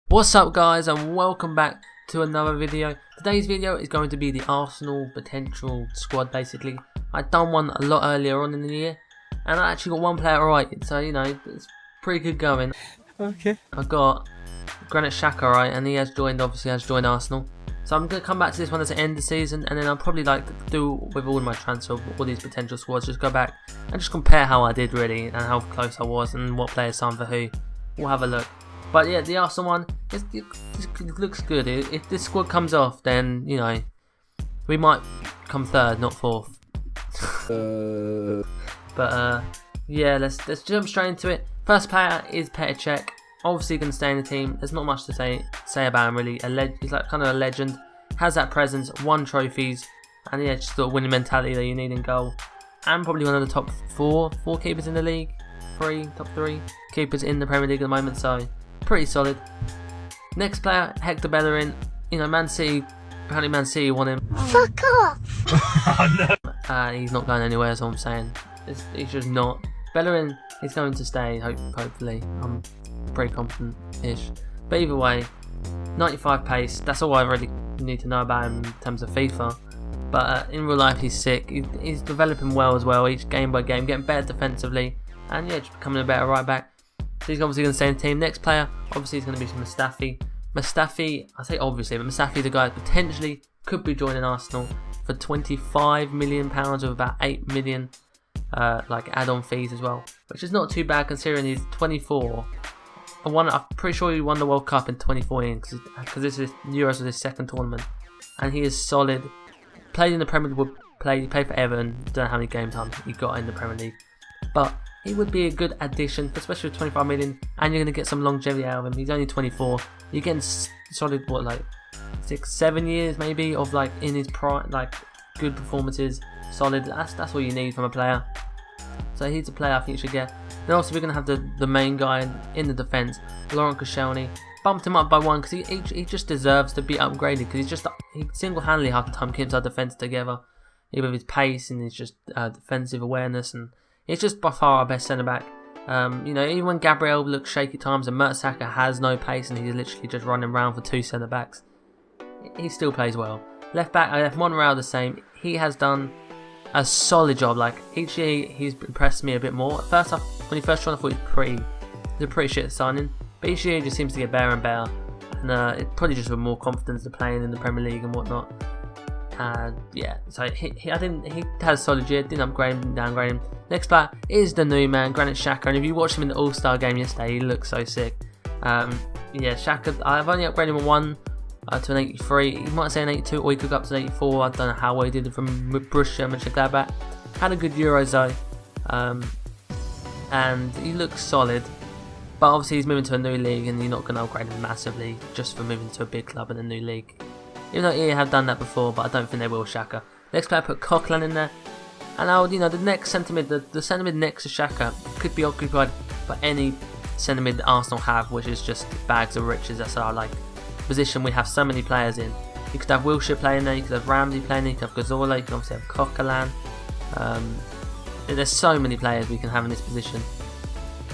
What's up guys, and welcome back to another video. Today's video is going to be the Arsenal potential squad basically. I'd done one a lot earlier on in the year and I actually got one player right, so you know, it's pretty good going. Okay. I got Granit Xhaka right, and he has joined Arsenal. So I'm going to come back to this one at the end of the season, and then I'll probably like do with all my transfer, all these potential squads, just go back and just compare how I did really and how close I was and what players signed for who. We'll have a look. But yeah, the Arsenal one, it looks good. If this squad comes off, then, you know, we might come third, not fourth. But yeah, let's jump straight into it. First player is Petr Cech. Obviously going to stay in the team. There's not much to say about him really. He's like kind of a legend. Has that presence, won trophies, and yeah, just got winning mentality that you need in goal. And probably one of the top four keepers in the league. Top three keepers in the Premier League at the moment. So pretty solid. Next player, Hector Bellerin. You know, Man City. Apparently, Man City want him. Fuck off! Oh, no. He's not going anywhere. Is all I'm saying. He's just not. Bellerin is going to stay. Hopefully, I'm pretty confident-ish. But either way, 95 pace. That's all I really need to know about him in terms of FIFA. But in real life, he's sick. He's developing well as well. Each game by game, getting better defensively, and yeah, just becoming a better right back. So he's obviously going to stay in the team. Next player, obviously, is going to be Mustafi. Mustafi, I say obviously, but Mustafi, the guy potentially could be joining Arsenal for £25 million with about 8 million like add-on fees as well, which is not too bad considering he's 24. I'm pretty sure he won the World Cup in 2014 because this is Euros was his second tournament, and he is solid. Played in the Premier League, played for Everton. Don't know how many game time he got in the Premier League, but he would be a good addition, especially with 25 million, and you're going to get some longevity out of him. He's only 24. You're getting solid, what, like 6-7 years maybe of like in his prime, like good performances, solid. That's all you need from a player. So he's a player I think you should get. Then also we're going to have the main guy in the defence, Laurent Koscielny. Bumped him up by one because he just deserves to be upgraded because he single-handedly half the time keeps our defence together, even with his pace and his just defensive awareness, and he's just by far our best centre-back. You know, even when Gabriel looks shaky at times and Mertesacker has no pace and he's literally just running around for two centre-backs, he still plays well. Left back, I left Monreal the same. He has done a solid job. Like each year, he's impressed me a bit more. First off, when he first joined, I thought he was a pretty shit signing. But each year, he just seems to get better and better. And it's probably just with more confidence to playing in the Premier League and whatnot. And yeah, so I think he had a solid year. Didn't upgrade him, downgrade him. Next player is the new man, Granit Xhaka. And if you watched him in the All-Star game yesterday, he looks so sick. Yeah, Xhaka, I've only upgraded him a 1 to an 83. He might say an 82, or he could go up to an 84. I don't know how well he did it from Borussia Mönchengladbach. Had a good Euros though, and he looks solid. But obviously he's moving to a new league, and you're not going to upgrade him massively just for moving to a big club in a new league. Even though EA have done that before, but I don't think they will. Xhaka. Next player, put Coquelin in there, and you know, the next centre mid, the centre mid next to Xhaka could be occupied by any centre mid that Arsenal have, which is just bags of riches. That's our like position we have so many players in. You could have Wilshere playing there, you could have Ramsey playing there, you could have Gazorla, you can obviously have Coquelin. There's so many players we can have in this position.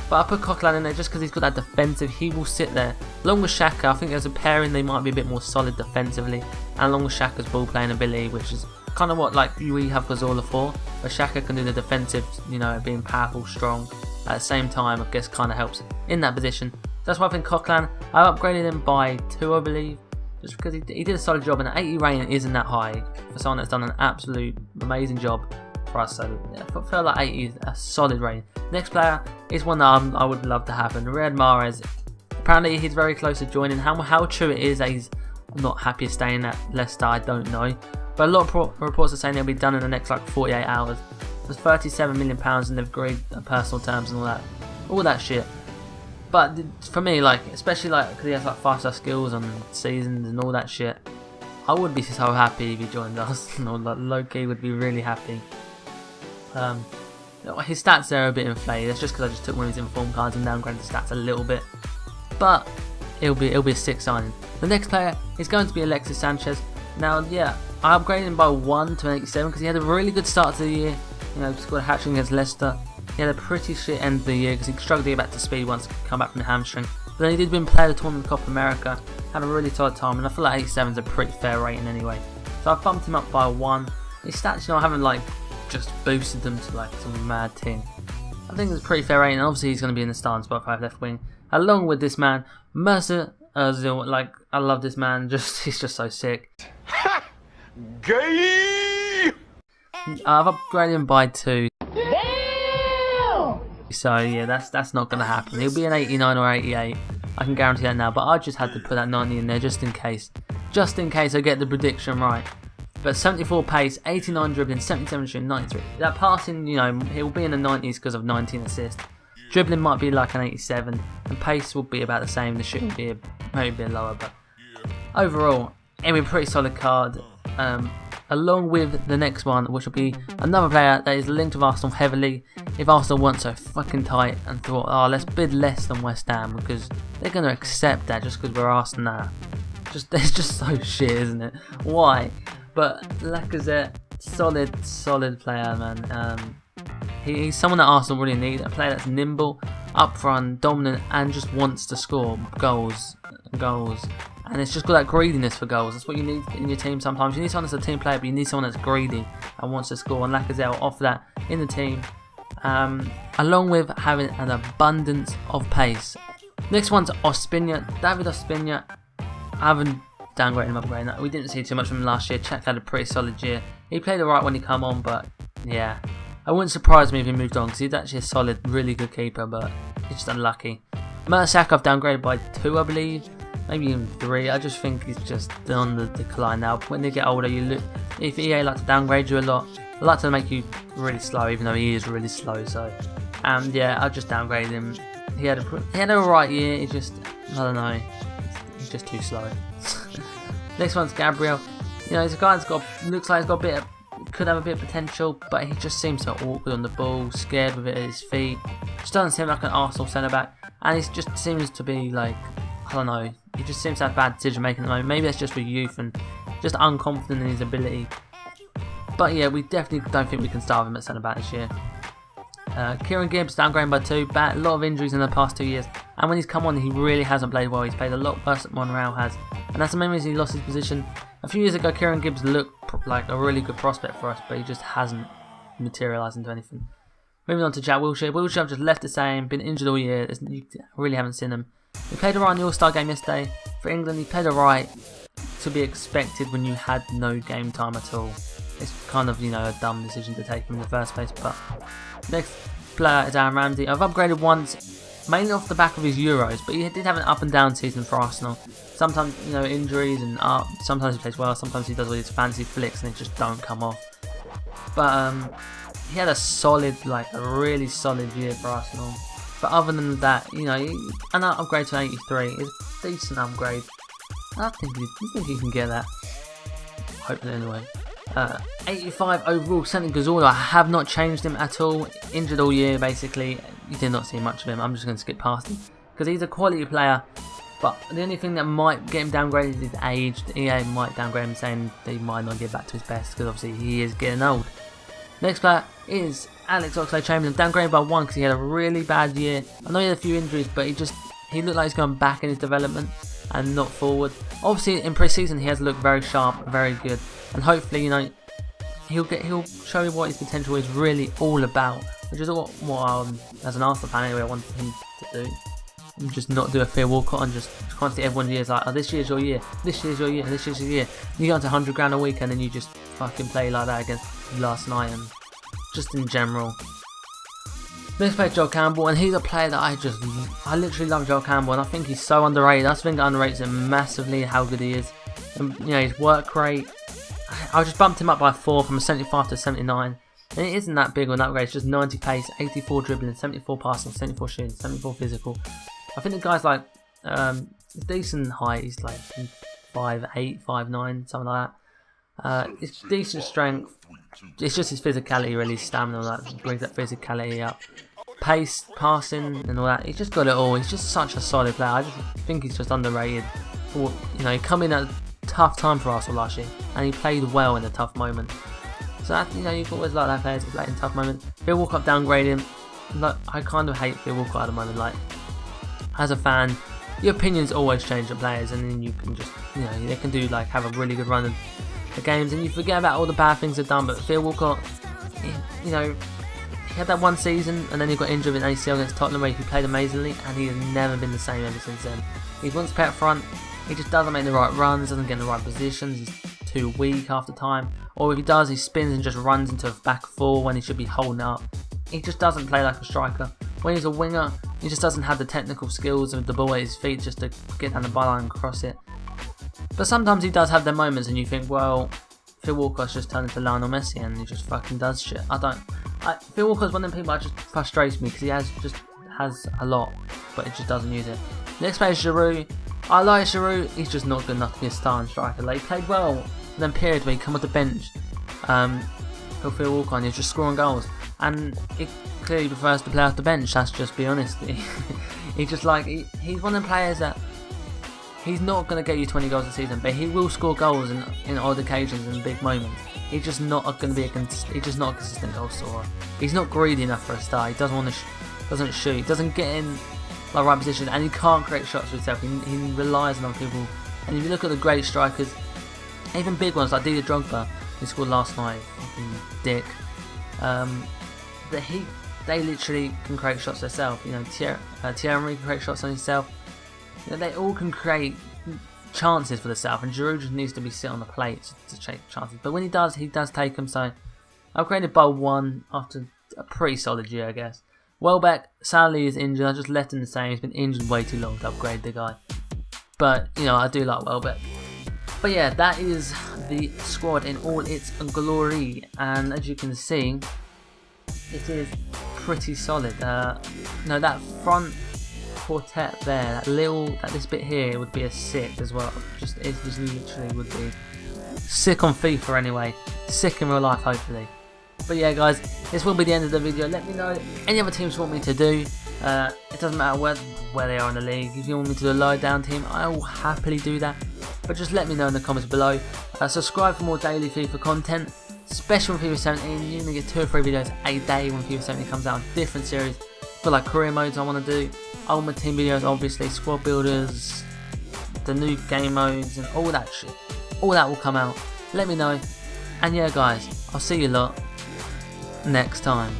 But I put Coquelin in there just because he's got that defensive. He will sit there. Along with Xhaka, I think as a pairing they might be a bit more solid defensively. And along with Xhaka's ball playing ability, which is kind of what like we have Gazorla for. But Xhaka can do the defensive, you know, being powerful, strong. At the same time, I guess kind of helps in that position. That's why I think Coquelin, I upgraded him by 2 I believe. Just because he did a solid job, and an 80 rating isn't that high for someone that's done an absolute amazing job for us. So yeah, I feel like 80 is a solid rating. Next player is one that I would love to happen. Riyad Mahrez. Apparently he's very close to joining. How true it is that he's not happy staying at Leicester, I don't know. But a lot of reports are saying he'll be done in the next like 48 hours. There's £37 million and they've agreed personal terms and all that shit. But for me, like, especially like because he has like 5-star skills on seasons and all that shit, I would be so happy if he joined us. Like, low-key would be really happy. His stats there are a bit inflated. That's just because I just took one of his informed cards and downgraded the stats a little bit. But it'll be a sick signing. The next player is going to be Alexis Sanchez. Now, yeah, I upgraded him by 1 to an 87 because he had a really good start to the year. You know, scored a hat-trick against Leicester. He had a pretty shit end of the year because he struggled to get back to speed once he come back from the hamstring. But then he did win Player of the Tournament Copa America, had a really solid time, and I feel like 87 is a pretty fair rating anyway. So I've bumped him up by 1. His stats, I haven't like just boosted them to like some mad thing. I think it's a pretty fair rating, and obviously he's going to be in the starting spot 5 left wing, along with this man, Mercer Ozil. Like, I love this man, he's just so sick. Gay! I've upgraded him by 2. So yeah, that's not going to happen. He'll be an 89 or 88. I can guarantee that now, but I just had to put that 90 in there just in case. Just in case I get the prediction right. But 74 pace, 89 dribbling, 77 shooting, 93. That passing, he'll be in the 90s because of 19 assists. Dribbling might be like an 87, and pace will be about the same. The shooting will be maybe a bit lower, but overall, it'll be a pretty solid card. Along with the next one, which will be another player that is linked with Arsenal heavily. If Arsenal weren't so fucking tight and thought, oh, let's bid less than West Ham, because they're going to accept that just because we're Arsenal. It's just so shit, isn't it? Why? But Lacazette, solid player, man. He's someone that Arsenal really need. A player that's nimble, up front, dominant, and just wants to score goals. And it's just got that greediness for goals. That's what you need in your team sometimes. You need someone that's a team player, but you need someone that's greedy and wants to score. And Lacazette will offer that in the team, along with having an abundance of pace. Next one's Ospina. David Ospina. I haven't downgraded him, upgraded. We didn't see too much from him last year. Czech had a pretty solid year. He played alright when he come on, but yeah. I wouldn't surprise me if he moved on, because he's actually a solid, really good keeper, but he's just unlucky. Mertesacker I've downgraded by 2, I believe. Maybe even 3. I just think he's just on the decline now. When they get older, if EA like to downgrade you a lot, they like to make you really slow, even though he is really slow. So, yeah, I just downgraded him. He had an alright year. He just, I don't know, he's just too slow. Next one's Gabriel. He's a guy that's looks like he's got could have a bit of potential, but he just seems so awkward on the ball, scared with it at his feet. Just doesn't seem like an Arsenal centre back, and he just seems to be like, I don't know, he just seems to have bad decision making at the moment. Maybe that's just with youth and just unconfident in his ability. But yeah, we definitely don't think we can start him at centre back this year. Kieran Gibbs downgraded by 2. A lot of injuries in the past 2 years, and when he's come on, he really hasn't played well. He's played a lot worse than Monreal has, and that's the main reason he lost his position. A few years ago, Kieran Gibbs looked like a really good prospect for us, but he just hasn't materialised into anything. Moving on to Jack Wilshere. Wilshere I've just left the same, been injured all year. You really haven't seen him. He played alright in the All-Star game yesterday. For England, he played alright, to be expected when you had no game time at all. It's kind of, a dumb decision to take him in the first place. But next player is Aaron Ramsey. I've upgraded once, mainly off the back of his Euros, but he did have an up and down season for Arsenal. Sometimes, injuries and sometimes he plays well, sometimes he does all these fancy flicks and they just don't come off. But he had a really solid year for Arsenal. But other than that, an upgrade to 83 is a decent upgrade. I think he can get that. Hopefully anyway. 85 overall, Santi Cazorla. I have not changed him at all. Injured all year basically. You did not see much of him. I'm just going to skip past him because he's a quality player. But the only thing that might get him downgraded is age. EA might downgrade him, saying that he might not get back to his best because obviously he is getting old. Next player is Alex Oxlade-Chamberlain, downgraded by 1 because he had a really bad year. I know he had a few injuries, but he looked like he's going back in his development and not forward. Obviously in pre-season he has looked very sharp, very good, and hopefully he'll show you what his potential is really all about, which is what as an Arsenal fan anyway I want him to do. And just not do a fair Walcott and just constantly everyone's year's like, oh, this year's your year, this year's your year, this year's your year. You go into 100 grand a week and then you just fucking play like that against last night and just in general. Next player, Joel Campbell, and he's a player that I literally love Joel Campbell, and I think he's so underrated. I think I underrates him massively how good he is. And, his work rate, I just bumped him up by 4 from a 75 to 79. And it isn't that big of an upgrade, it's just 90 pace, 84 dribbling, 74 passing, 74 shooting, 74 physical. I think the guy's like decent height, he's like 5'8", 5'9", something like that. It's decent strength. It's just his physicality, really, stamina, all that brings that physicality up. Pace, passing, and all that. He's just got it all. He's just such a solid player. I just think he's just underrated. He come in at a tough time for Arsenal last year, and he played well in a tough moment. So that, you've always like that player to play in tough moments. Phil Walcott downgrade him. Look, I kind of hate Phil Walcott at the moment. Like, as a fan, your opinions always change the players, and then you can just, you know, they can do like have a really good run of the games, and you forget about all the bad things they've done. But Phil Walcott, you know, he had that one season, and then he got injured with ACL against Tottenham where he played amazingly, and he has never been the same ever since then. He wants to play up front, he just doesn't make the right runs, doesn't get in the right positions, he's too weak half the time, or if he does, he spins and just runs into a back four when he should be holding up. He just doesn't play like a striker. When he's a winger, he just doesn't have the technical skills with the ball at his feet just to get down the byline and cross it. But sometimes he does have their moments and you think, well, Phil Walcott's just turned into Lionel Messi and he just fucking does shit. Phil Walcott's one of them people that just frustrates me because he has a lot, but he just doesn't use it. Next player is Giroud. I like Giroud, he's just not good enough to be a starting striker. Like, he played well in them periods where he come off the bench for Phil Walcott and he's just scoring goals. And he clearly prefers to play off the bench, let's just be honest. He's just like, he's one of the players that he's not going to get you 20 goals a season, but he will score goals in odd occasions and big moments. He's just not going to be he's just not a consistent goal scorer. He's not greedy enough for a star. He doesn't want to doesn't shoot, doesn't get in the right position, and he can't create shots for himself. He relies on other people. And if you look at the great strikers, even big ones like Didier Drogba, who scored last night, fucking dick. They literally can create shots themselves. You know, Thierry Henry can create shots on himself. You know, they all can create chances for themselves, and Giroud just needs to be sit on the plate to take chances. But when he does take them. So I've created Bold 1 after a pretty solid year, I guess. Welbeck, sadly, is injured. I just left him the same. He's been injured way too long to upgrade the guy. But, you know, I do like Welbeck. But yeah, that is the squad in all its glory. And as you can see, it is pretty solid. No, that front quartet there, this bit here would be a sick as well. It just literally would be sick on FIFA anyway. Sick in real life, hopefully. But yeah, guys, this will be the end of the video. Let me know any other teams you want me to do. It doesn't matter where they are in the league. If you want me to do a low down team, I will happily do that. But just let me know in the comments below. Subscribe for more daily FIFA content, especially when FIFA 17. You're going to get 2 or 3 videos a day when FIFA 17 comes out on different series. For like career modes I want to do, ultimate team videos, obviously, squad builders, the new game modes and all that shit. All that will come out. Let me know. And yeah, guys, I'll see you lot next time.